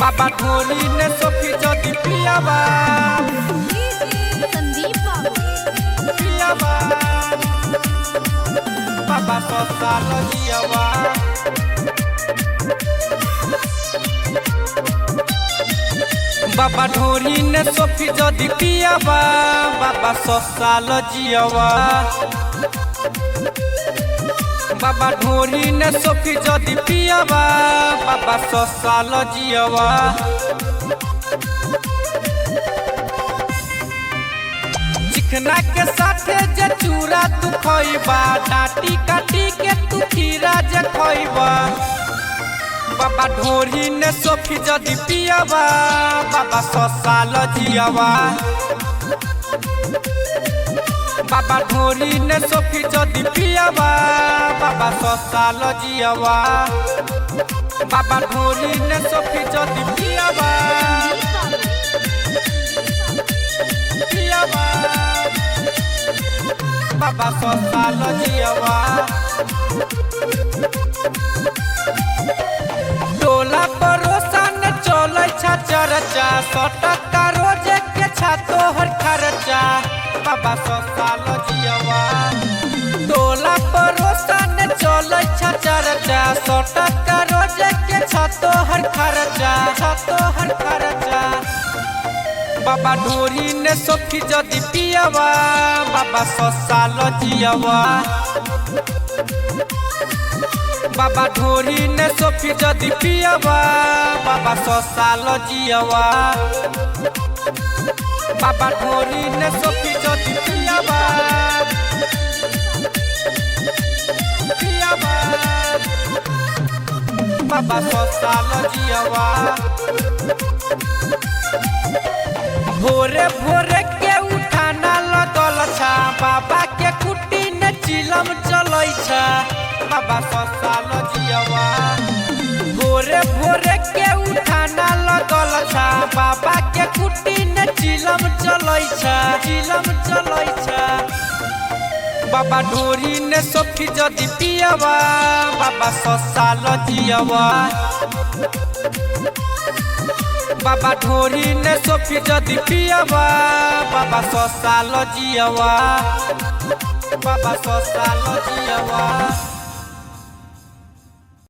बाबा ढोरी ने सोफी जदी पियावा संदीप बाबू पियावा बाबा सस्ता लजियावा बाबा ढोरी ने सोफी जदी पियावा बाबा सस्ता लजियावा बाबा ढोरी ने सोफी जदी पियावा बाबा सस्ता लजियावा चिकना के साथे जे चूरा तू खइबा डाटी काटी के तू खीरा जे खइबा बाबा ढोरी ने सोफी जदी पियावा बाबा सस्ता लजियावा बाबा ढोरी ने सोफी जदी पियावा बाबा सस्ता लजियावा बाबा ढोरी ने सोफी जदी पियावा पियावा बाबा सस्ता लजियावा टोला परोसा ने चलै छा चर्चा 100 टका रोजे के छा तोहर खर्चा बाबा सस्ता लजियावा टोला परोसा ने चलै छा चर्चा 100 टका रोजे के छा तोहर खर्चा बाबा ढोरी ने सोफी जदी पियावा बाबा सस्ता लजियावा बाबा ढोरी ने सोफी जदी पियावा बाबा सस्ता लजियावा बाबा ढोरी ने सोफी जदी पियावा पियावा बाबा सस्ता लजियावा भोरे भोरे के उठाना लगल छा बाबा के कुटी ने चिलम चलै छा बाबा सस्ता लजियावा भोरे भोरे के उठाना लगल छा बाबा के कुटी ने चिलम चलै छा बाबा ढोरी ने सोफी जदी पियावा बाबा सस्ता लजियावा बाबा ढोरी ने सोफी जदी पियावा बाबा सस्ता लजियावा बाबा सस्ता लजियावा।